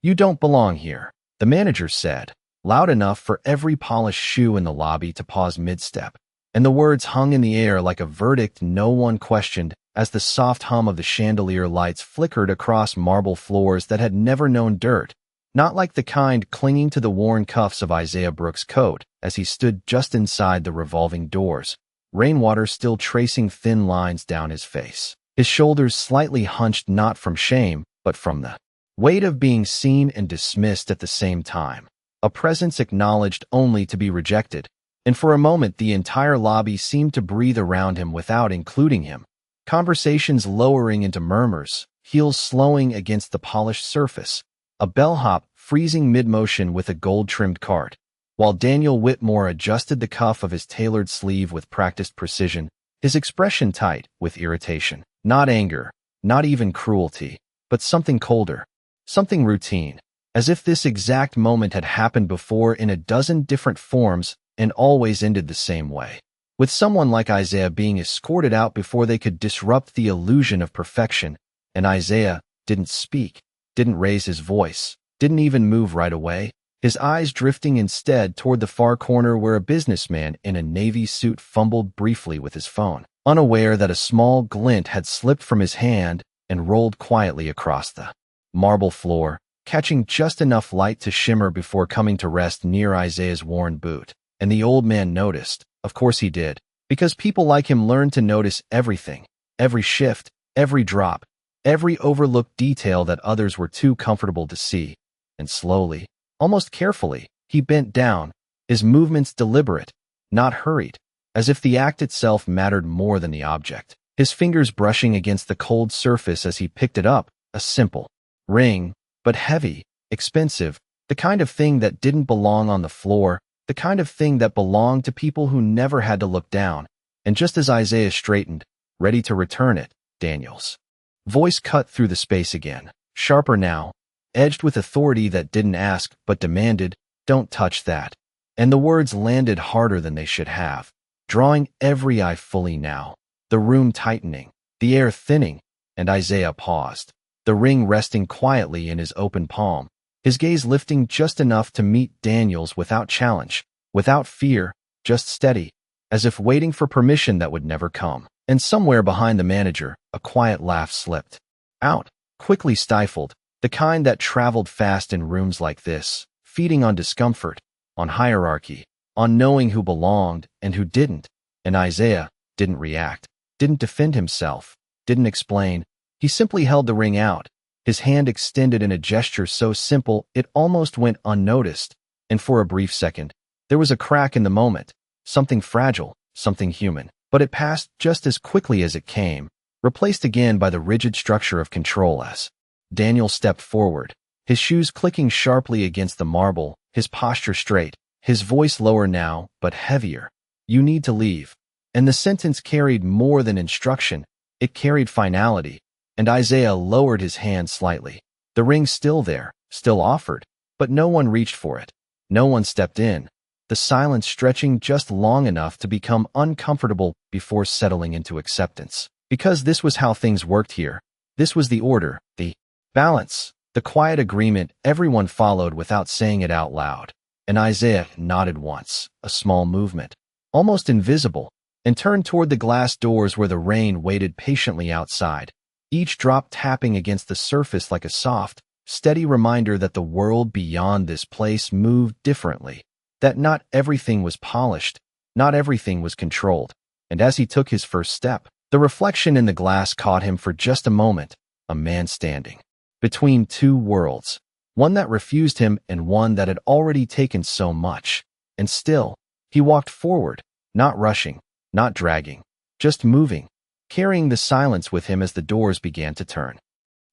"You don't belong here," the manager said, loud enough for every polished shoe in the lobby to pause mid-step. And the words hung in the air like a verdict no one questioned as the soft hum of the chandelier lights flickered across marble floors that had never known dirt, not like the kind clinging to the worn cuffs of Isaiah Brooks' coat as he stood just inside the revolving doors, rainwater still tracing thin lines down his face. His shoulders slightly hunched not from shame, but from the weight of being seen and dismissed at the same time. A presence acknowledged only to be rejected. And for a moment the entire lobby seemed to breathe around him without including him. Conversations lowering into murmurs, heels slowing against the polished surface, a bellhop freezing mid-motion with a gold-trimmed cart, while Daniel Whitmore adjusted the cuff of his tailored sleeve with practiced precision, his expression tight with irritation. Not anger, not even cruelty, but something colder, something routine, as if this exact moment had happened before in a dozen different forms and always ended the same way, with someone like Isaiah being escorted out before they could disrupt the illusion of perfection. And Isaiah didn't speak, didn't raise his voice, didn't even move right away, his eyes drifting instead toward the far corner where a businessman in a navy suit fumbled briefly with his phone, unaware that a small glint had slipped from his hand and rolled quietly across the marble floor, catching just enough light to shimmer before coming to rest near Isaiah's worn boot. And the old man noticed. Of course he did, because people like him learned to notice everything, every shift, every drop, every overlooked detail that others were too comfortable to see. And slowly, almost carefully, he bent down, his movements deliberate, not hurried, as if the act itself mattered more than the object. His fingers brushing against the cold surface as he picked it up, a simple ring, but heavy, expensive, the kind of thing that didn't belong on the floor, the kind of thing that belonged to people who never had to look down. And just as Isaiah straightened, ready to return it, Daniel's voice cut through the space again, sharper now, edged with authority that didn't ask but demanded, "Don't touch that." And the words landed harder than they should have, drawing every eye fully now, the room tightening, the air thinning, and Isaiah paused, the ring resting quietly in his open palm, his gaze lifting just enough to meet Daniel's without challenge, without fear, just steady, as if waiting for permission that would never come. And somewhere behind the manager, a quiet laugh slipped out, quickly stifled, the kind that traveled fast in rooms like this, feeding on discomfort, on hierarchy, on knowing who belonged and who didn't. And Isaiah didn't react, didn't defend himself, didn't explain. He simply held the ring out, his hand extended in a gesture so simple it almost went unnoticed. And for a brief second, there was a crack in the moment, something fragile, something human. But it passed just as quickly as it came, replaced again by the rigid structure of control as Daniel stepped forward, his shoes clicking sharply against the marble, his posture straight, his voice lower now, but heavier. "You need to leave." And the sentence carried more than instruction, it carried finality. And Isaiah lowered his hand slightly. The ring still there, still offered, but no one reached for it. No one stepped in. The silence stretching just long enough to become uncomfortable before settling into acceptance. Because this was how things worked here. This was the order, the balance, the quiet agreement everyone followed without saying it out loud. And Isaiah nodded once, a small movement, almost invisible, and turned toward the glass doors where the rain waited patiently outside, each drop tapping against the surface like a soft, steady reminder that the world beyond this place moved differently, that not everything was polished, not everything was controlled. And as he took his first step, the reflection in the glass caught him for just a moment, a man standing between two worlds, one that refused him and one that had already taken so much. And still, he walked forward, not rushing, not dragging, just moving, carrying the silence with him as the doors began to turn.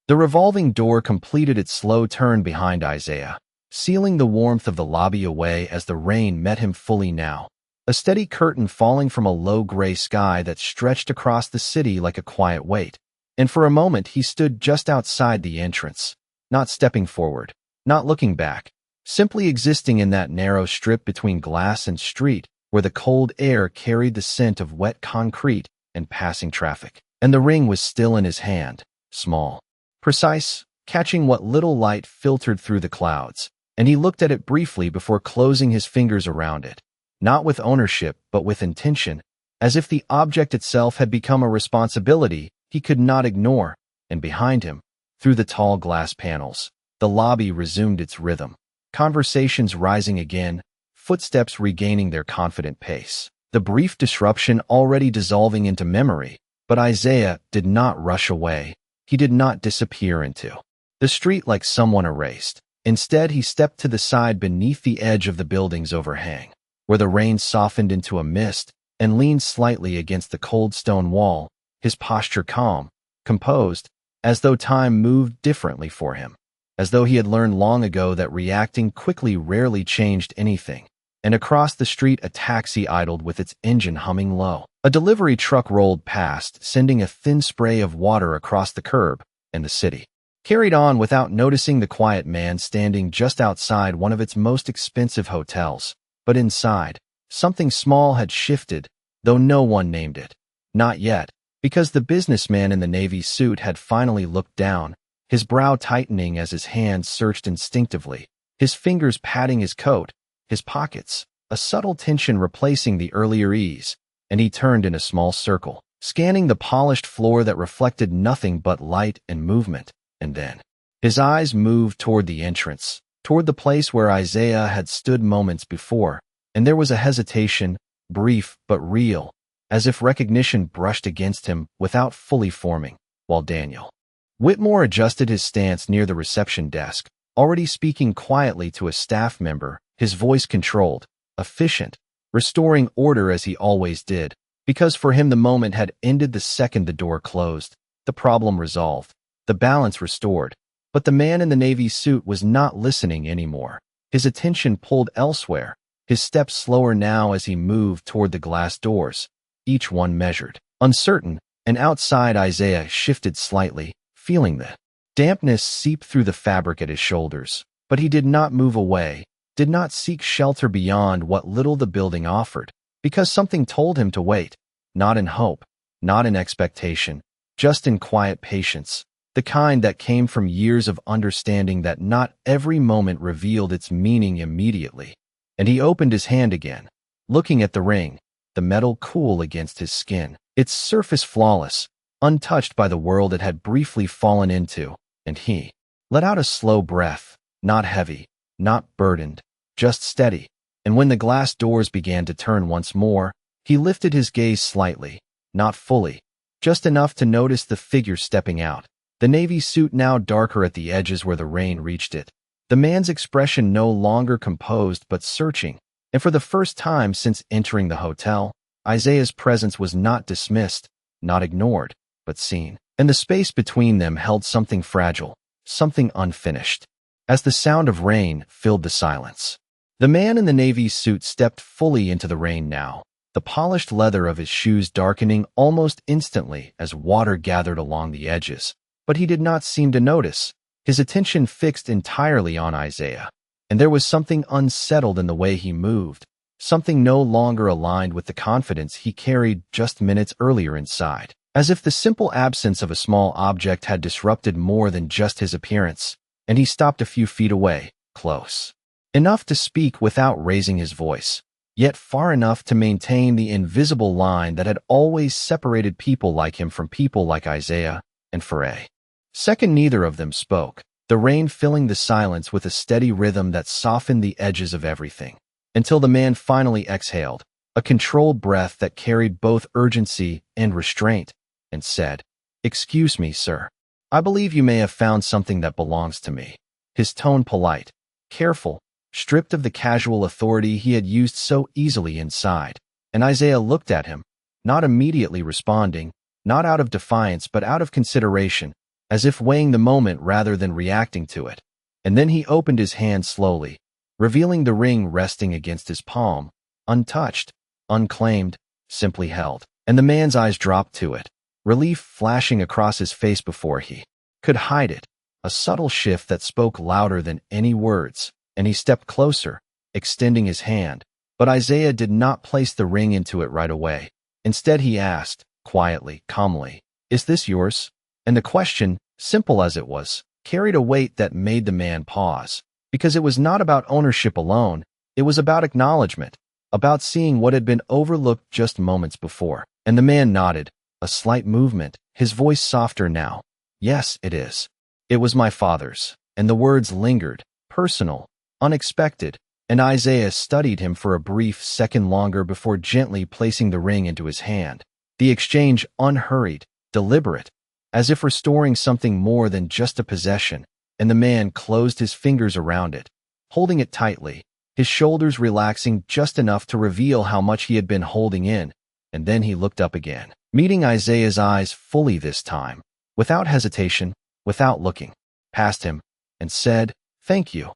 The revolving door completed its slow turn behind Isaiah, sealing the warmth of the lobby away as the rain met him fully now, a steady curtain falling from a low gray sky that stretched across the city like a quiet weight. And for a moment he stood just outside the entrance, not stepping forward, not looking back, simply existing in that narrow strip between glass and street where the cold air carried the scent of wet concrete and passing traffic. And the ring was still in his hand, small, precise, catching what little light filtered through the clouds, and he looked at it briefly before closing his fingers around it, not with ownership but with intention, as if the object itself had become a responsibility he could not ignore. And behind him, through the tall glass panels, the lobby resumed its rhythm, conversations rising again, footsteps regaining their confident pace. The brief disruption already dissolving into memory, but Isaiah did not rush away. He did not disappear into the street like someone erased. Instead, he stepped to the side beneath the edge of the building's overhang, where the rain softened into a mist, and leaned slightly against the cold stone wall, his posture calm, composed, as though time moved differently for him, as though he had learned long ago that reacting quickly rarely changed anything. And across the street a taxi idled with its engine humming low. A delivery truck rolled past, sending a thin spray of water across the curb, and the city carried on without noticing the quiet man standing just outside one of its most expensive hotels. But inside, something small had shifted, though no one named it. Not yet, because the businessman in the navy suit had finally looked down, his brow tightening as his hands searched instinctively, his fingers patting his coat, his pockets, a subtle tension replacing the earlier ease, and he turned in a small circle, scanning the polished floor that reflected nothing but light and movement. And then his eyes moved toward the entrance, toward the place where Isaiah had stood moments before, and there was a hesitation, brief but real, as if recognition brushed against him without fully forming, while Daniel Whitmore adjusted his stance near the reception desk, already speaking quietly to a staff member, his voice controlled, efficient, restoring order as he always did, because for him the moment had ended the second the door closed, the problem resolved, the balance restored. But the man in the navy suit was not listening anymore. His attention pulled elsewhere, his steps slower now as he moved toward the glass doors, each one measured, uncertain, and outside Isaiah shifted slightly, feeling the dampness seep through the fabric at his shoulders. But he did not move away, did not seek shelter beyond what little the building offered, because something told him to wait, not in hope, not in expectation, just in quiet patience, the kind that came from years of understanding that not every moment revealed its meaning immediately. And he opened his hand again, looking at the ring, the metal cool against his skin, its surface flawless, untouched by the world it had briefly fallen into, and he let out a slow breath, not heavy, not burdened, just steady. And when the glass doors began to turn once more, he lifted his gaze slightly, not fully, just enough to notice the figure stepping out, the navy suit now darker at the edges where the rain reached it. The man's expression no longer composed but searching, and for the first time since entering the hotel, Isaiah's presence was not dismissed, not ignored, but seen. And the space between them held something fragile, something unfinished. As the sound of rain filled the silence, the man in the navy suit stepped fully into the rain now, the polished leather of his shoes darkening almost instantly as water gathered along the edges. But he did not seem to notice, his attention fixed entirely on Isaiah. And there was something unsettled in the way he moved, something no longer aligned with the confidence he carried just minutes earlier inside, as if the simple absence of a small object had disrupted more than just his appearance. And he stopped a few feet away, close enough to speak without raising his voice, yet far enough to maintain the invisible line that had always separated people like him from people like Isaiah. And for a second neither of them spoke, the rain filling the silence with a steady rhythm that softened the edges of everything, until the man finally exhaled, a controlled breath that carried both urgency and restraint, and said, "Excuse me, sir. I believe you may have found something that belongs to me." His tone polite, careful, stripped of the casual authority he had used so easily inside. And Isaiah looked at him, not immediately responding, not out of defiance but out of consideration, as if weighing the moment rather than reacting to it. And then he opened his hand slowly, revealing the ring resting against his palm, untouched, unclaimed, simply held. And the man's eyes dropped to it, relief flashing across his face before he could hide it, a subtle shift that spoke louder than any words. And he stepped closer, extending his hand. But Isaiah did not place the ring into it right away. Instead he asked, quietly, calmly, "Is this yours?" And the question, simple as it was, carried a weight that made the man pause. Because it was not about ownership alone, it was about acknowledgement, about seeing what had been overlooked just moments before. And the man nodded, a slight movement, his voice softer now. Yes, it is. It was my father's. And the words lingered, personal, unexpected, and Isaiah studied him for a brief second longer before gently placing the ring into his hand. The exchange unhurried, deliberate, as if restoring something more than just a possession, and the man closed his fingers around it, holding it tightly, his shoulders relaxing just enough to reveal how much he had been holding in, and then he looked up again, meeting Isaiah's eyes fully this time, without hesitation, without looking past him, and said, "Thank you."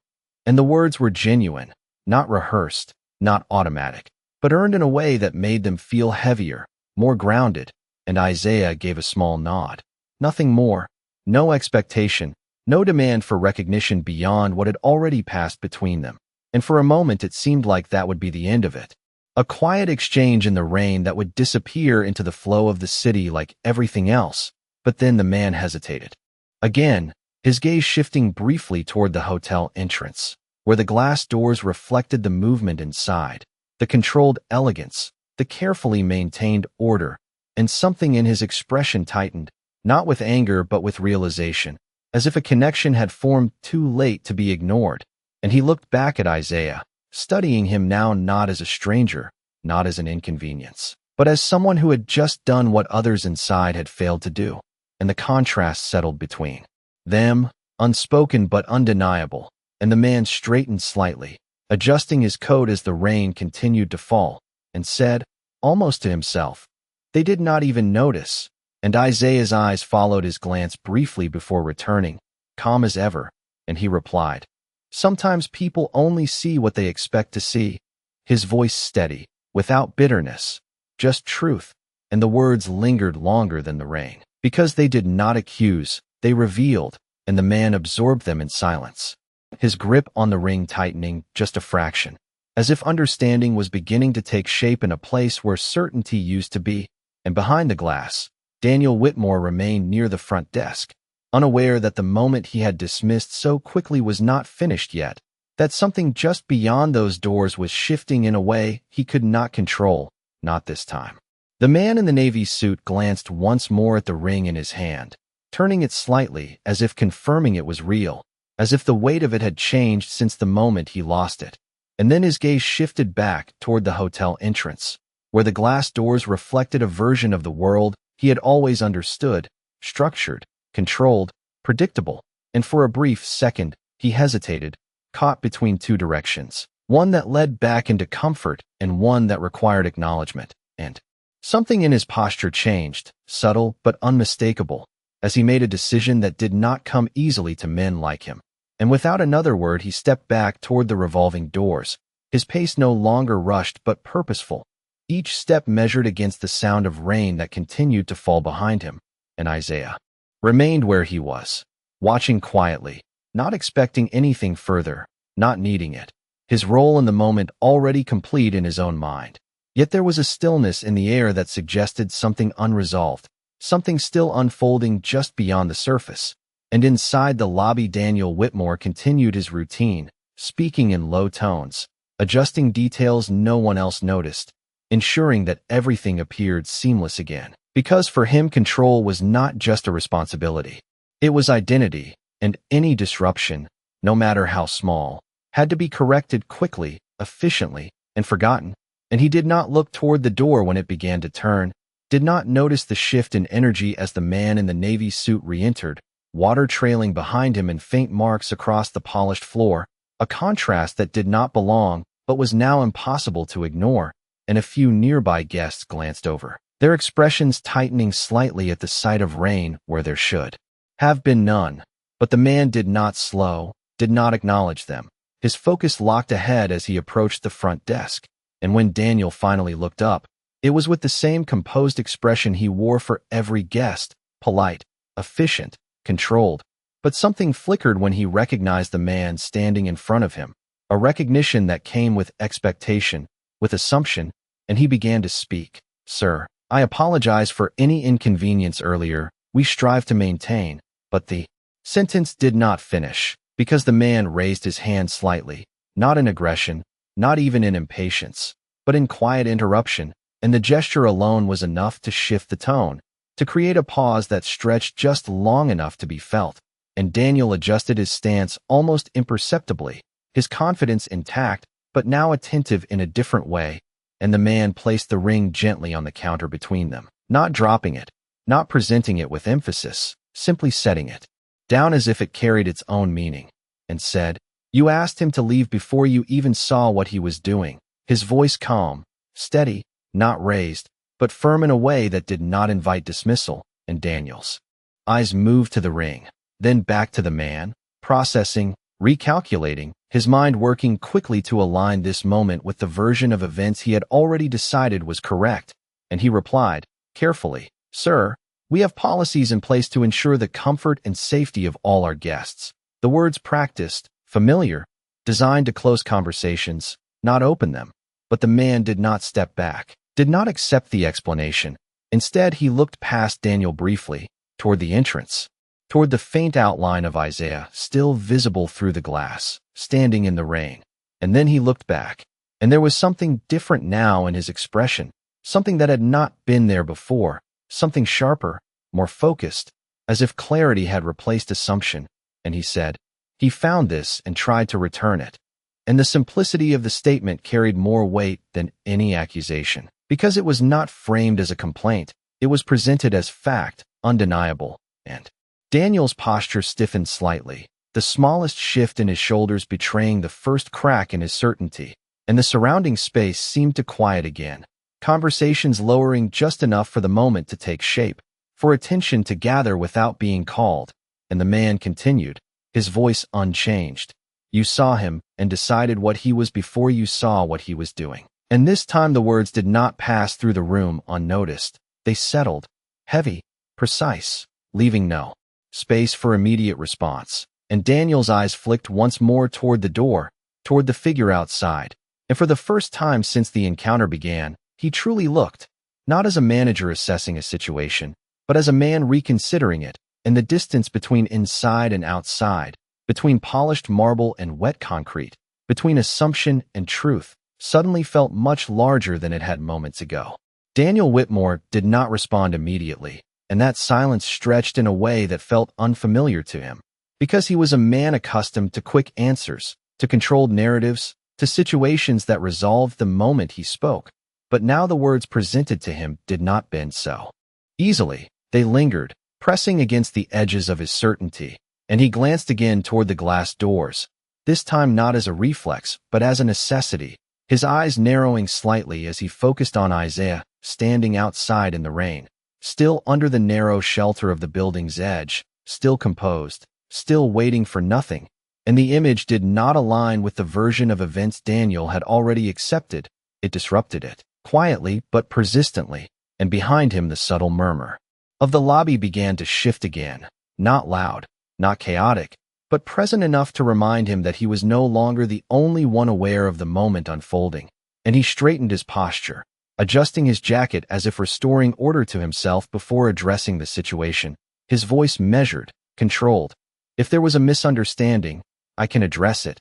And the words were genuine, not rehearsed, not automatic, but earned in a way that made them feel heavier, more grounded, and Isaiah gave a small nod. Nothing more, no expectation, no demand for recognition beyond what had already passed between them. And for a moment it seemed like that would be the end of it. A quiet exchange in the rain that would disappear into the flow of the city like everything else. But then the man hesitated. Again, his gaze shifting briefly toward the hotel entrance, where the glass doors reflected the movement inside, the controlled elegance, the carefully maintained order, and something in his expression tightened, not with anger but with realization, as if a connection had formed too late to be ignored. And he looked back at Isaiah, studying him now not as a stranger, not as an inconvenience, but as someone who had just done what others inside had failed to do. And the contrast settled between them, unspoken but undeniable, and the man straightened slightly, adjusting his coat as the rain continued to fall, and said, almost to himself, "They did not even notice." And Isaiah's eyes followed his glance briefly before returning, calm as ever, and he replied, "Sometimes people only see what they expect to see." His voice steady, without bitterness, just truth, and the words lingered longer than the rain, because they did not accuse, they revealed, and the man absorbed them in silence, his grip on the ring tightening just a fraction, as if understanding was beginning to take shape in a place where certainty used to be. And behind the glass, Daniel Whitmore remained near the front desk, unaware that the moment he had dismissed so quickly was not finished yet, that something just beyond those doors was shifting in a way he could not control, not this time. The man in the navy suit glanced once more at the ring in his hand, turning it slightly as if confirming it was real, as if the weight of it had changed since the moment he lost it. And then his gaze shifted back toward the hotel entrance, where the glass doors reflected a version of the world he had always understood, structured, controlled, predictable. And for a brief second, he hesitated, caught between two directions, one that led back into comfort and one that required acknowledgement. And something in his posture changed, subtle but unmistakable, as he made a decision that did not come easily to men like him. And without another word he stepped back toward the revolving doors, his pace no longer rushed but purposeful, each step measured against the sound of rain that continued to fall behind him. And Isaiah remained where he was, watching quietly, not expecting anything further, not needing it, his role in the moment already complete in his own mind. Yet there was a stillness in the air that suggested something unresolved, something still unfolding just beyond the surface. And inside the lobby, Daniel Whitmore continued his routine, speaking in low tones, adjusting details no one else noticed, ensuring that everything appeared seamless again. Because for him, control was not just a responsibility. It was identity, and any disruption, no matter how small, had to be corrected quickly, efficiently, and forgotten. And he did not look toward the door when it began to turn, did not notice the shift in energy as the man in the navy suit re-entered, water trailing behind him in faint marks across the polished floor, a contrast that did not belong but was now impossible to ignore. And a few nearby guests glanced over, their expressions tightening slightly at the sight of rain where there should have been none. But the man did not slow, did not acknowledge them. His focus locked ahead as he approached the front desk. And when Daniel finally looked up, it was with the same composed expression he wore for every guest, polite, efficient, controlled. But something flickered when he recognized the man standing in front of him, a recognition that came with expectation, with assumption, and he began to speak. "Sir, I apologize for any inconvenience earlier. We strive to maintain." But the Sentence did not finish, because the man raised his hand slightly, not in aggression, not even in impatience, but in quiet interruption, and the gesture alone was enough to shift the tone, to create a pause that stretched just long enough to be felt, and Daniel adjusted his stance almost imperceptibly, his confidence intact, but now attentive in a different way, and the man placed the ring gently on the counter between them, not dropping it, not presenting it with emphasis, simply setting it down as if it carried its own meaning, and said, "You asked him to leave before you even saw what he was doing." His voice calm, steady, not raised, but firm in a way that did not invite dismissal, and Daniel's eyes moved to the ring, then back to the man, processing, recalculating, his mind working quickly to align this moment with the version of events he had already decided was correct, and he replied, carefully, "Sir, we have policies in place to ensure the comfort and safety of all our guests." The words practiced, familiar, designed to close conversations, not open them. But the man did not step back, did not accept the explanation. Instead, he looked past Daniel briefly, toward the entrance, toward the faint outline of Isaiah still visible through the glass, standing in the rain. And then he looked back, and there was something different now in his expression, something that had not been there before, something sharper, more focused, as if clarity had replaced assumption. And he said, "He found this and tried to return it." And the simplicity of the statement carried more weight than any accusation, because it was not framed as a complaint. It was presented as fact, undeniable, and Daniel's posture stiffened slightly, the smallest shift in his shoulders betraying the first crack in his certainty, and the surrounding space seemed to quiet again, conversations lowering just enough for the moment to take shape, for attention to gather without being called, and the man continued, his voice unchanged. "You saw him and decided what he was before you saw what he was doing." And this time the words did not pass through the room unnoticed. They settled, heavy, precise, leaving no space for immediate response. And Daniel's eyes flicked once more toward the door, toward the figure outside. And for the first time since the encounter began, he truly looked, not as a manager assessing a situation, but as a man reconsidering it, and the distance between inside and outside, between polished marble and wet concrete, between assumption and truth, suddenly felt much larger than it had moments ago. Daniel Whitmore did not respond immediately, and that silence stretched in a way that felt unfamiliar to him, because he was a man accustomed to quick answers, to controlled narratives, to situations that resolved the moment he spoke. But now the words presented to him did not bend so easily. They lingered, pressing against the edges of his certainty, and he glanced again toward the glass doors, this time not as a reflex, but as a necessity, his eyes narrowing slightly as he focused on Isaiah, standing outside in the rain, still under the narrow shelter of the building's edge, still composed, still waiting for nothing, and the image did not align with the version of events Daniel had already accepted. It disrupted it, quietly but persistently, and behind him the subtle murmur of the lobby began to shift again, not loud, not chaotic, but present enough to remind him that he was no longer the only one aware of the moment unfolding, and he straightened his posture, adjusting his jacket as if restoring order to himself before addressing the situation, his voice measured, controlled. "If there was a misunderstanding, I can address it."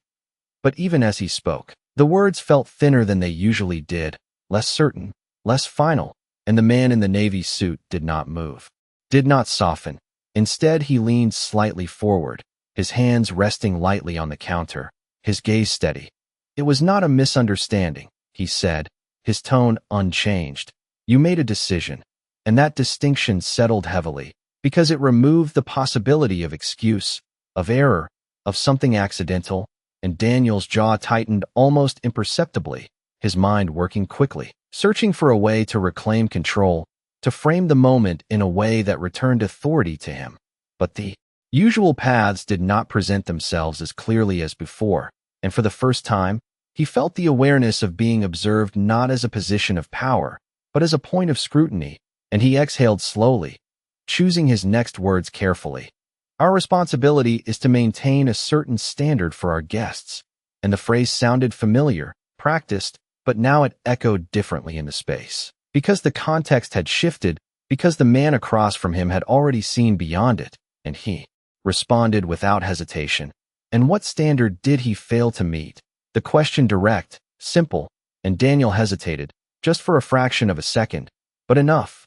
But even as he spoke, the words felt thinner than they usually did, less certain, less final, and the man in the navy suit did not move, did not soften. Instead, he leaned slightly forward, his hands resting lightly on the counter, his gaze steady. "It was not a misunderstanding," he said, his tone unchanged. "You made a decision, and that distinction settled heavily, because it removed the possibility of excuse, of error, of something accidental." And Daniel's jaw tightened almost imperceptibly, his mind working quickly, searching for a way to reclaim control, to frame the moment in a way that returned authority to him. But the usual paths did not present themselves as clearly as before, and for the first time, he felt the awareness of being observed not as a position of power, but as a point of scrutiny, and he exhaled slowly, choosing his next words carefully. "Our responsibility is to maintain a certain standard for our guests," and the phrase sounded familiar, practiced, but now it echoed differently in the space, because the context had shifted, because the man across from him had already seen beyond it, and he responded without hesitation. And what standard did he fail to meet? The question direct, simple, and Daniel hesitated, just for a fraction of a second, but enough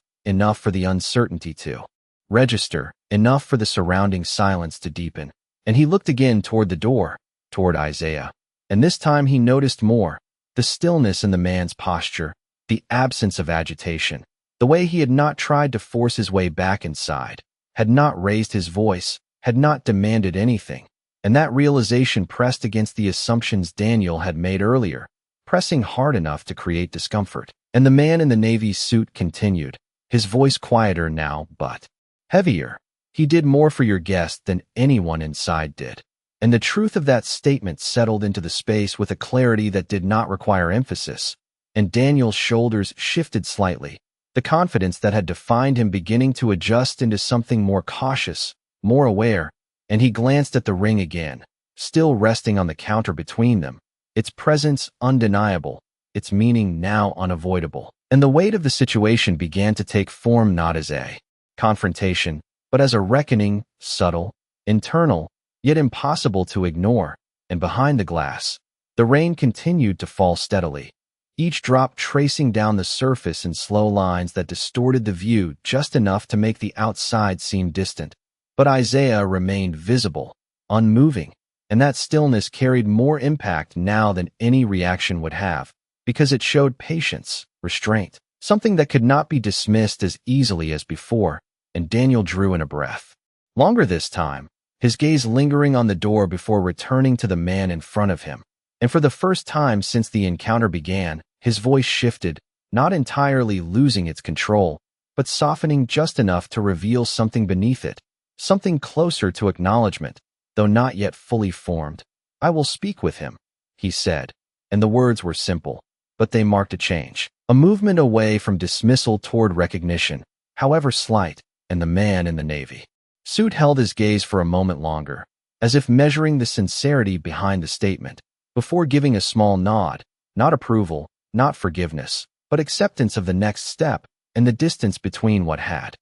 for the uncertainty to register, enough for the surrounding silence to deepen. And he looked again toward the door, toward Isaiah. And this time he noticed more, the stillness in the man's posture, the absence of agitation, the way he had not tried to force his way back inside, had not raised his voice, had not demanded anything. And that realization pressed against the assumptions Daniel had made earlier, pressing hard enough to create discomfort. And the man in the navy suit continued, his voice quieter now, but heavier. He did more for your guest than anyone inside did. And the truth of that statement settled into the space with a clarity that did not require emphasis. And Daniel's shoulders shifted slightly, the confidence that had defined him beginning to adjust into something more cautious, more aware. And he glanced at the ring again, still resting on the counter between them, its presence undeniable, its meaning now unavoidable. And the weight of the situation began to take form not as a confrontation, but as a reckoning, subtle, internal, yet impossible to ignore. And behind the glass, the rain continued to fall steadily, each drop tracing down the surface in slow lines that distorted the view just enough to make the outside seem distant. But Isaiah remained visible, unmoving, and that stillness carried more impact now than any reaction would have, because it showed patience, restraint, something that could not be dismissed as easily as before. And Daniel drew in a breath. Longer this time, his gaze lingering on the door before returning to the man in front of him. And for the first time since the encounter began, his voice shifted, not entirely losing its control, but softening just enough to reveal something beneath it, something closer to acknowledgement, though not yet fully formed. I will speak with him, he said, and the words were simple, but they marked a change, a movement away from dismissal toward recognition, however slight. And the man in the navy suit held his gaze for a moment longer, as if measuring the sincerity behind the statement, before giving a small nod, not approval, not forgiveness, but acceptance of the next step, and the distance between what had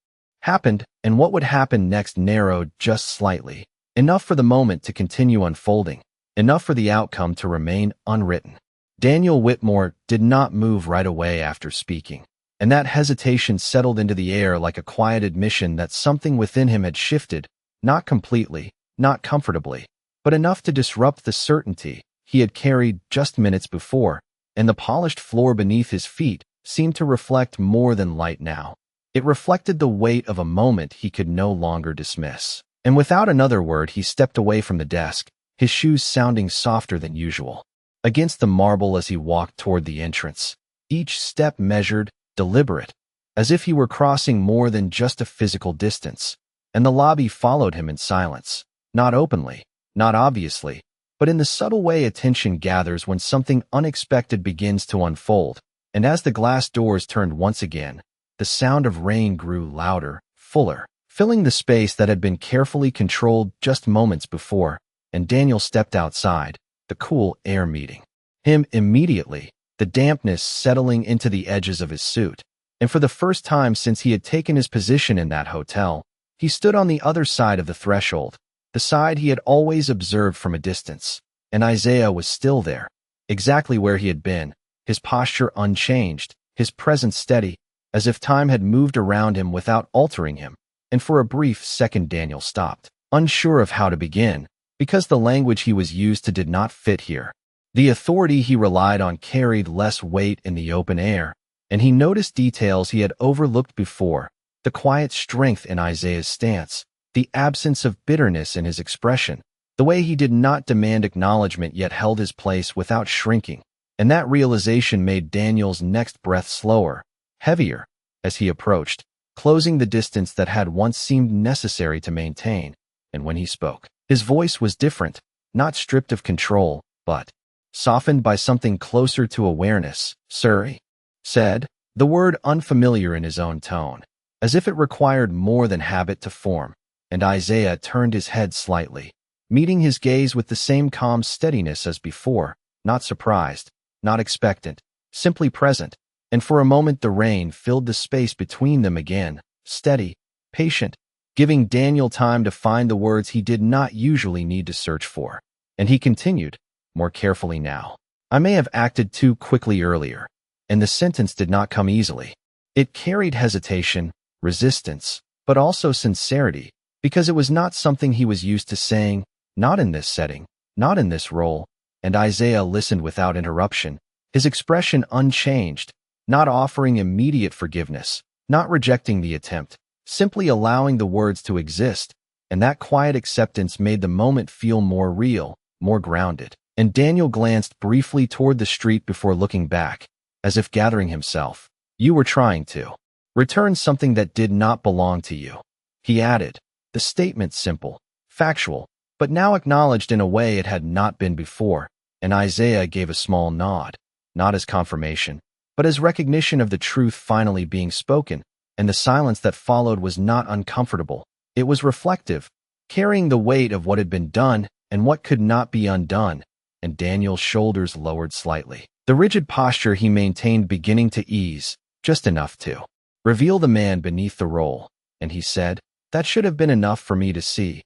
happened and what would happen next narrowed just slightly, enough for the moment to continue unfolding, enough for the outcome to remain unwritten. Daniel Whitmore did not move right away after speaking. And that hesitation settled into the air like a quiet admission that something within him had shifted, not completely, not comfortably, but enough to disrupt the certainty he had carried just minutes before, and the polished floor beneath his feet seemed to reflect more than light now. It reflected the weight of a moment he could no longer dismiss. And without another word, he stepped away from the desk, his shoes sounding softer than usual, against the marble as he walked toward the entrance, each step measured, deliberate, as if he were crossing more than just a physical distance. And the lobby followed him in silence, not openly, not obviously, but in the subtle way attention gathers when something unexpected begins to unfold. And as the glass doors turned once again, the sound of rain grew louder, fuller, filling the space that had been carefully controlled just moments before. And Daniel stepped outside, the cool air meeting him immediately, the dampness settling into the edges of his suit. And for the first time since he had taken his position in that hotel, he stood on the other side of the threshold, the side he had always observed from a distance. And Isaiah was still there, exactly where he had been, his posture unchanged, his presence steady, as if time had moved around him without altering him. And for a brief second Daniel stopped, unsure of how to begin, because the language he was used to did not fit here. The authority he relied on carried less weight in the open air, and he noticed details he had overlooked before, the quiet strength in Isaiah's stance, the absence of bitterness in his expression, the way he did not demand acknowledgement yet held his place without shrinking. And that realization made Daniel's next breath slower, heavier, as he approached, closing the distance that had once seemed necessary to maintain. And when he spoke, his voice was different, not stripped of control, but softened by something closer to awareness. "Sir," he said, the word unfamiliar in his own tone, as if it required more than habit to form. And Isaiah turned his head slightly, meeting his gaze with the same calm steadiness as before, not surprised, not expectant, simply present. And for a moment the rain filled the space between them again, steady, patient, giving Daniel time to find the words he did not usually need to search for. And he continued, more carefully now. I may have acted too quickly earlier, and the sentence did not come easily. It carried hesitation, resistance, but also sincerity, because it was not something he was used to saying, not in this setting, not in this role. And Isaiah listened without interruption, his expression unchanged, not offering immediate forgiveness, not rejecting the attempt, simply allowing the words to exist, and that quiet acceptance made the moment feel more real, more grounded. And Daniel glanced briefly toward the street before looking back, as if gathering himself. You were trying to return something that did not belong to you. He added, the statement simple, factual, but now acknowledged in a way it had not been before, and Isaiah gave a small nod, not as confirmation, but as recognition of the truth finally being spoken, and the silence that followed was not uncomfortable. It was reflective, carrying the weight of what had been done and what could not be undone, and Daniel's shoulders lowered slightly. The rigid posture he maintained beginning to ease, just enough to reveal the man beneath the role, and he said, that should have been enough for me to see.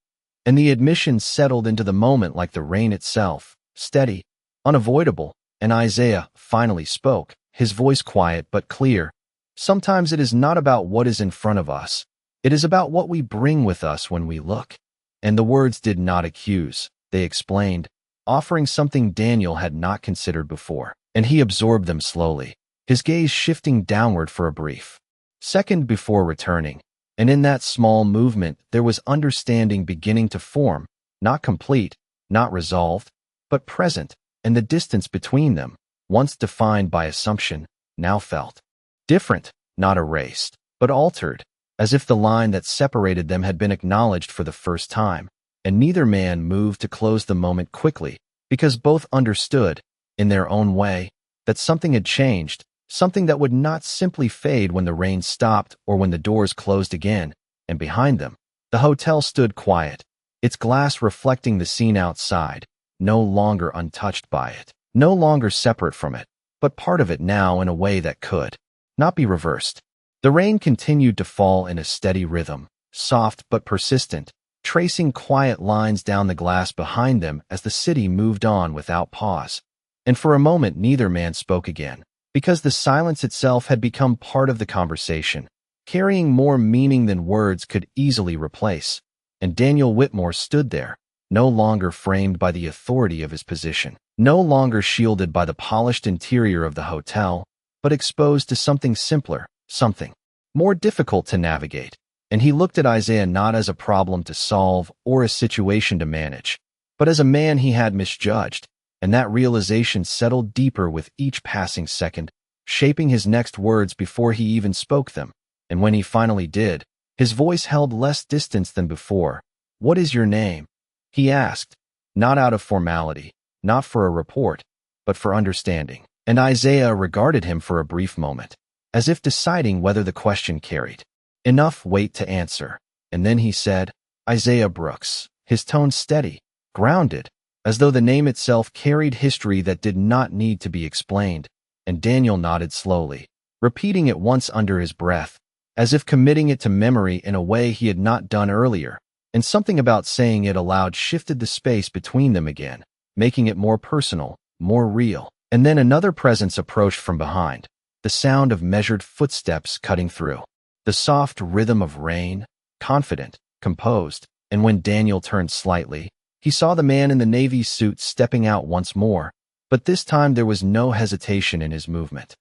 And the admission settled into the moment like the rain itself, steady, unavoidable, and Isaiah finally spoke, his voice quiet but clear. Sometimes it is not about what is in front of us. It is about what we bring with us when we look. And the words did not accuse, they explained, offering something Daniel had not considered before. And he absorbed them slowly, his gaze shifting downward for a brief second before returning. And in that small movement, there was understanding beginning to form, not complete, not resolved, but present, and the distance between them, once defined by assumption, now felt different, not erased, but altered, as if the line that separated them had been acknowledged for the first time, and neither man moved to close the moment quickly, because both understood, in their own way, that something had changed, something that would not simply fade when the rain stopped or when the doors closed again, and behind them, the hotel stood quiet, its glass reflecting the scene outside, no longer untouched by it, no longer separate from it, but part of it now in a way that could not be reversed. The rain continued to fall in a steady rhythm, soft but persistent, tracing quiet lines down the glass behind them as the city moved on without pause. And for a moment neither man spoke again, because the silence itself had become part of the conversation, carrying more meaning than words could easily replace. And Daniel Whitmore stood there, no longer framed by the authority of his position, no longer shielded by the polished interior of the hotel, but exposed to something simpler, something more difficult to navigate. And he looked at Isaiah not as a problem to solve or a situation to manage, but as a man he had misjudged. And that realization settled deeper with each passing second, shaping his next words before he even spoke them. And when he finally did, his voice held less distance than before. What is your name? He asked, not out of formality, not for a report, but for understanding. And Isaiah regarded him for a brief moment, as if deciding whether the question carried enough weight to answer. And then he said, Isaiah Brooks, his tone steady, grounded, as though the name itself carried history that did not need to be explained. And Daniel nodded slowly, repeating it once under his breath, as if committing it to memory in a way he had not done earlier. And something about saying it aloud shifted the space between them again, making it more personal, more real. And then another presence approached from behind, the sound of measured footsteps cutting through, the soft rhythm of rain, confident, composed. And when Daniel turned slightly, he saw the man in the navy suit stepping out once more, but this time there was no hesitation in his movement,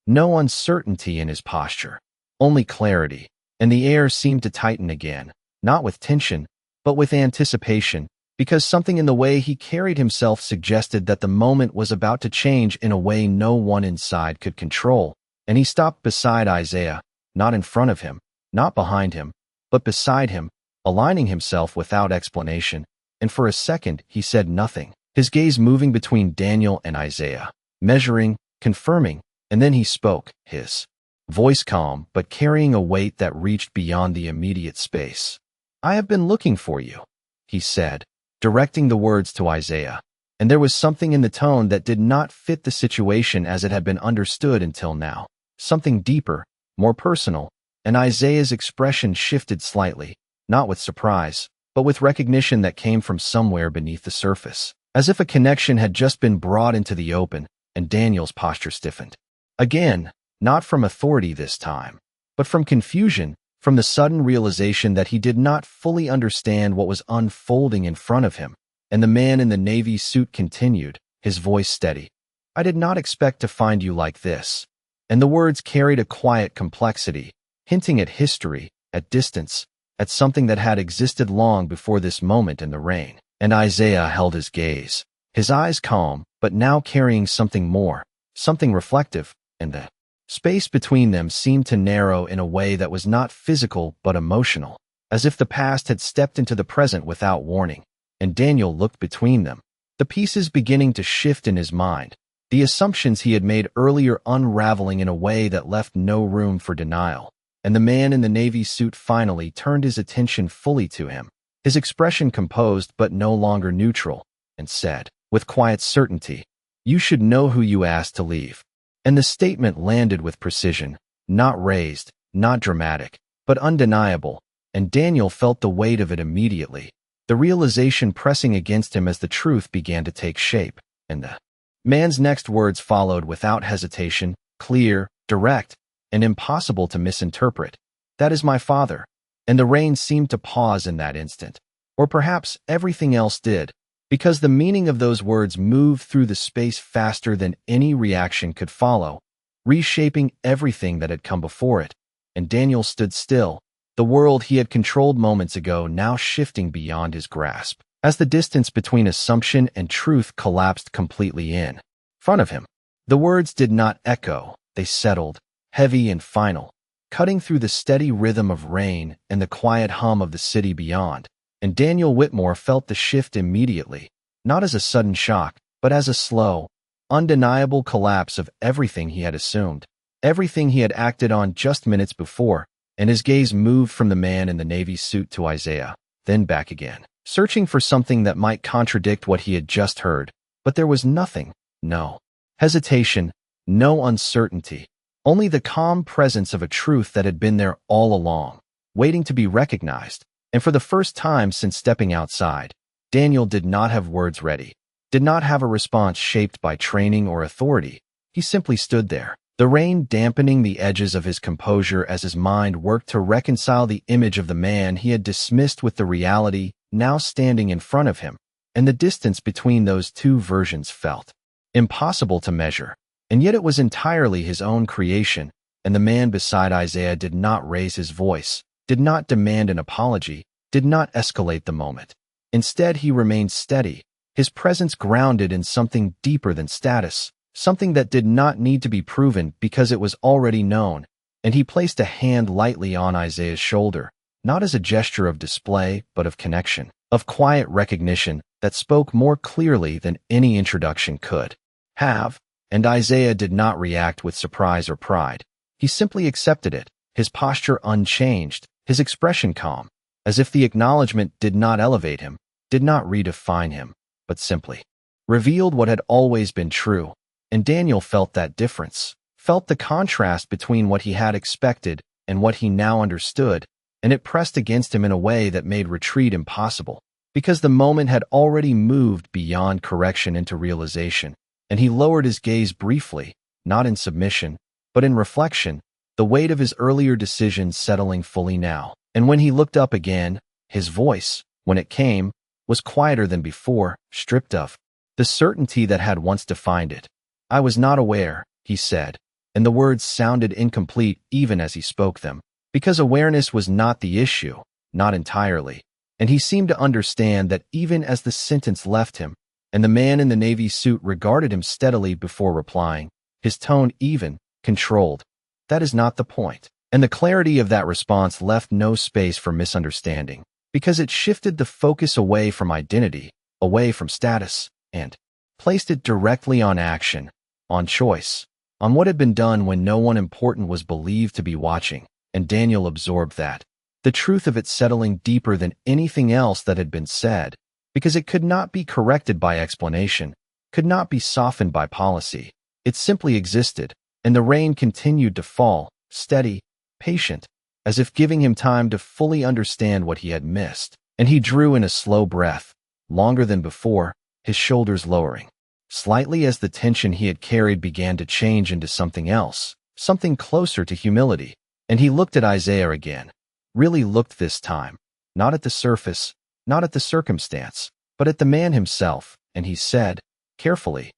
no uncertainty in his posture, only clarity, and the air seemed to tighten again, not with tension, but with anticipation, because something in the way he carried himself suggested that the moment was about to change in a way no one inside could control. And he stopped beside Isaiah, not in front of him, not behind him, but beside him, aligning himself without explanation. And for a second he said nothing, his gaze moving between Daniel and Isaiah, measuring, confirming, and then he spoke, his voice calm but carrying a weight that reached beyond the immediate space. I have been looking for you, he said, directing the words to Isaiah, and there was something in the tone that did not fit the situation as it had been understood until now, something deeper, more personal, and Isaiah's expression shifted slightly, not with surprise, but with recognition that came from somewhere beneath the surface, as if a connection had just been brought into the open, and Daniel's posture stiffened. Again, not from authority this time, but from confusion, from the sudden realization that he did not fully understand what was unfolding in front of him. And the man in the navy suit continued, his voice steady. "I did not expect to find you like this." And the words carried a quiet complexity, hinting at history, at distance, at something that had existed long before this moment in the rain. And Isaiah held his gaze, his eyes calm, but now carrying something more, something reflective, and the space between them seemed to narrow in a way that was not physical but emotional, as if the past had stepped into the present without warning. And Daniel looked between them, the pieces beginning to shift in his mind, the assumptions he had made earlier unraveling in a way that left no room for denial. And the man in the navy suit finally turned his attention fully to him, his expression composed but no longer neutral, and said, with quiet certainty, "You should know who you asked to leave." And the statement landed with precision, not raised, not dramatic, but undeniable, and Daniel felt the weight of it immediately, the realization pressing against him as the truth began to take shape. And the man's next words followed without hesitation, clear, direct, and impossible to misinterpret. "That is my father." And the rain seemed to pause in that instant, or perhaps everything else did, because the meaning of those words moved through the space faster than any reaction could follow, reshaping everything that had come before it. And Daniel stood still, the world he had controlled moments ago now shifting beyond his grasp, as the distance between assumption and truth collapsed completely in front of him. The words did not echo, they settled, heavy and final, cutting through the steady rhythm of rain and the quiet hum of the city beyond. And Daniel Whitmore felt the shift immediately, not as a sudden shock, but as a slow, undeniable collapse of everything he had assumed, everything he had acted on just minutes before. And his gaze moved from the man in the navy suit to Isaiah, then back again, searching for something that might contradict what he had just heard. But there was nothing, no hesitation, no uncertainty, only the calm presence of a truth that had been there all along, waiting to be recognized. And for the first time since stepping outside, Daniel did not have words ready, did not have a response shaped by training or authority. He simply stood there, the rain dampening the edges of his composure as his mind worked to reconcile the image of the man he had dismissed with the reality now standing in front of him. And the distance between those two versions felt impossible to measure. And yet it was entirely his own creation, and the man beside Isaiah did not raise his voice, did not demand an apology, did not escalate the moment. Instead, he remained steady, his presence grounded in something deeper than status, something that did not need to be proven because it was already known. And he placed a hand lightly on Isaiah's shoulder, not as a gesture of display, but of connection, of quiet recognition that spoke more clearly than any introduction could have. And Isaiah did not react with surprise or pride. He simply accepted it, his posture unchanged, his expression calm, as if the acknowledgement did not elevate him, did not redefine him, but simply revealed what had always been true. And Daniel felt that difference, felt the contrast between what he had expected and what he now understood, and it pressed against him in a way that made retreat impossible, because the moment had already moved beyond correction into realization. And he lowered his gaze briefly, not in submission, but in reflection, the weight of his earlier decisions settling fully now. And when he looked up again, his voice, when it came, was quieter than before, stripped of the certainty that had once defined it. "I was not aware," he said, and the words sounded incomplete even as he spoke them, because awareness was not the issue, not entirely. And he seemed to understand that even as the sentence left him, and the man in the navy suit regarded him steadily before replying, his tone even, controlled. "That is not the point." And the clarity of that response left no space for misunderstanding, because it shifted the focus away from identity, away from status, and placed it directly on action, on choice, on what had been done when no one important was believed to be watching. And Daniel absorbed that, the truth of it settling deeper than anything else that had been said, because it could not be corrected by explanation, could not be softened by policy. It simply existed, and the rain continued to fall, steady, patient, as if giving him time to fully understand what he had missed. And he drew in a slow breath, longer than before, his shoulders lowering slightly as the tension he had carried began to change into something else, something closer to humility. And he looked at Isaiah again, really looked this time, not at the surface, not at the circumstance, but at the man himself, and he said, carefully,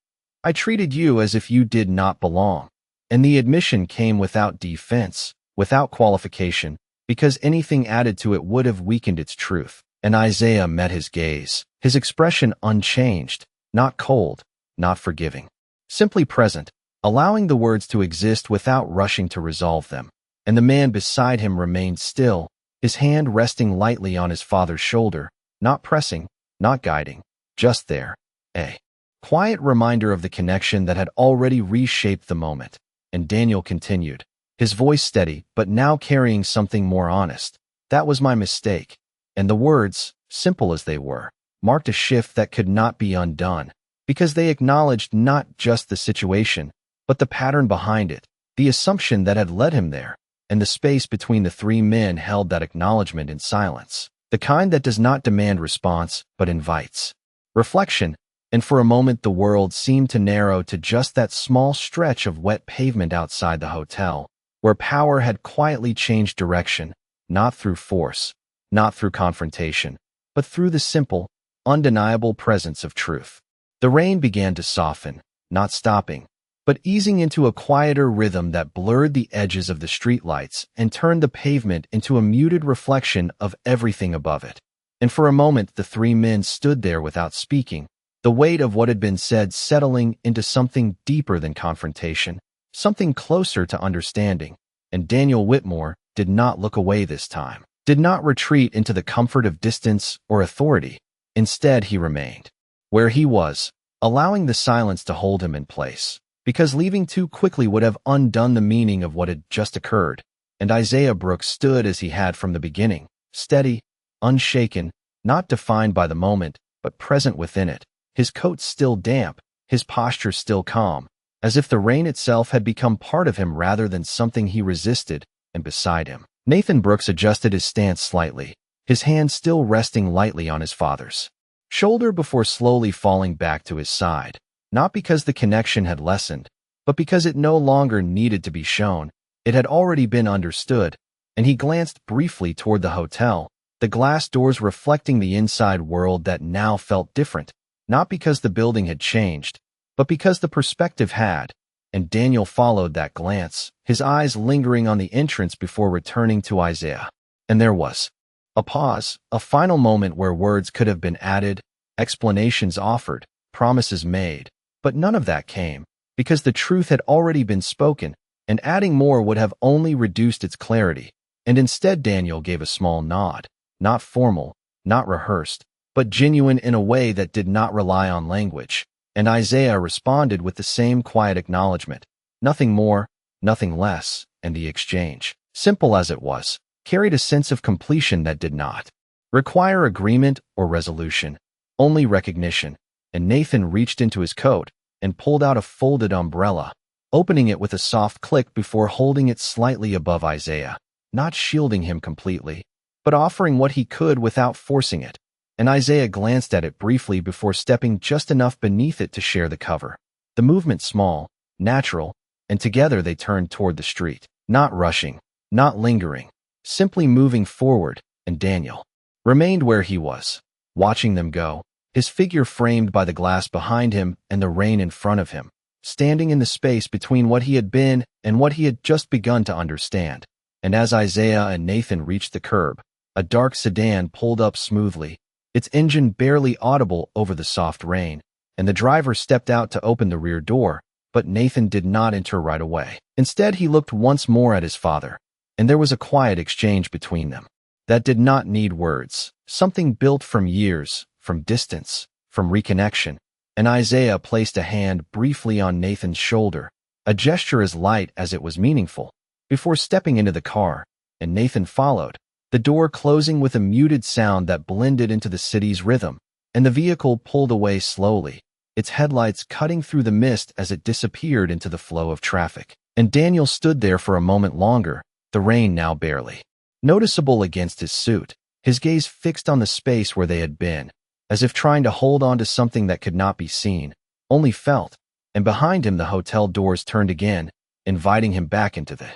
"I treated you as if you did not belong." And the admission came without defense, without qualification, because anything added to it would have weakened its truth. And Isaiah met his gaze, his expression unchanged, not cold, not forgiving, simply present, allowing the words to exist without rushing to resolve them. And the man beside him remained still, his hand resting lightly on his father's shoulder, not pressing, not guiding, just there, a quiet reminder of the connection that had already reshaped the moment. And Daniel continued, his voice steady, but now carrying something more honest. "That was my mistake." And the words, simple as they were, marked a shift that could not be undone, because they acknowledged not just the situation, but the pattern behind it, the assumption that had led him there. And the space between the three men held that acknowledgement in silence, the kind that does not demand response, but invites reflection. And for a moment the world seemed to narrow to just that small stretch of wet pavement outside the hotel, where power had quietly changed direction, not through force, not through confrontation, but through the simple, undeniable presence of truth. The rain began to soften, not stopping, but easing into a quieter rhythm that blurred the edges of the streetlights and turned the pavement into a muted reflection of everything above it. And for a moment the three men stood there without speaking, the weight of what had been said settling into something deeper than confrontation, something closer to understanding. And Daniel Whitmore did not look away this time, did not retreat into the comfort of distance or authority. Instead, he remained where he was, allowing the silence to hold him in place, because leaving too quickly would have undone the meaning of what had just occurred. And Isaiah Brooks stood as he had from the beginning, steady, unshaken, not defined by the moment, but present within it, his coat still damp, his posture still calm, as if the rain itself had become part of him rather than something he resisted. And beside him, Nathan Brooks adjusted his stance slightly, his hand still resting lightly on his father's shoulder before slowly falling back to his side, not because the connection had lessened, but because it no longer needed to be shown. It had already been understood. And he glanced briefly toward the hotel, the glass doors reflecting the inside world that now felt different, not because the building had changed, but because the perspective had. And Daniel followed that glance, his eyes lingering on the entrance before returning to Isaiah. And there was a pause, a final moment where words could have been added, explanations offered, promises made. But none of that came, because the truth had already been spoken, and adding more would have only reduced its clarity. And instead Daniel gave a small nod, not formal, not rehearsed, but genuine in a way that did not rely on language. And Isaiah responded with the same quiet acknowledgement, nothing more, nothing less. And the exchange, simple as it was, carried a sense of completion that did not require agreement or resolution, only recognition. And Nathan reached into his coat and pulled out a folded umbrella, opening it with a soft click before holding it slightly above Isaiah, not shielding him completely, but offering what he could without forcing it. And Isaiah glanced at it briefly before stepping just enough beneath it to share the cover. The movement small, natural, and together they turned toward the street, not rushing, not lingering, simply moving forward. And Daniel remained where he was, watching them go, his figure framed by the glass behind him and the rain in front of him, standing in the space between what he had been and what he had just begun to understand. And as Isaiah and Nathan reached the curb, a dark sedan pulled up smoothly, its engine barely audible over the soft rain, and the driver stepped out to open the rear door. But Nathan did not enter right away. Instead, he looked once more at his father, and there was a quiet exchange between them that did not need words, something built from years, from distance, from reconnection. And Isaiah placed a hand briefly on Nathan's shoulder, a gesture as light as it was meaningful, before stepping into the car, and Nathan followed, the door closing with a muted sound that blended into the city's rhythm. And the vehicle pulled away slowly, its headlights cutting through the mist as it disappeared into the flow of traffic. And Daniel stood there for a moment longer, the rain now barely noticeable against his suit, his gaze fixed on the space where they had been, as if trying to hold on to something that could not be seen, only felt, and behind him the hotel doors turned again, inviting him back into the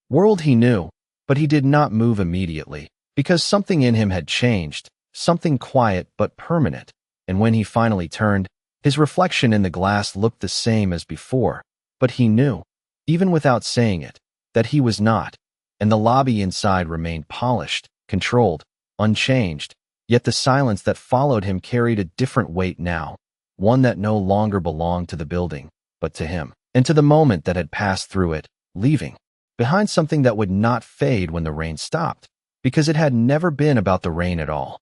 world he knew, but he did not move immediately, because something in him had changed, something quiet but permanent, and when he finally turned, his reflection in the glass looked the same as before, but he knew, even without saying it, that he was not, and the lobby inside remained polished, controlled, unchanged, yet the silence that followed him carried a different weight now, one that no longer belonged to the building, but to him, and to the moment that had passed through it, leaving behind something that would not fade when the rain stopped, because it had never been about the rain at all.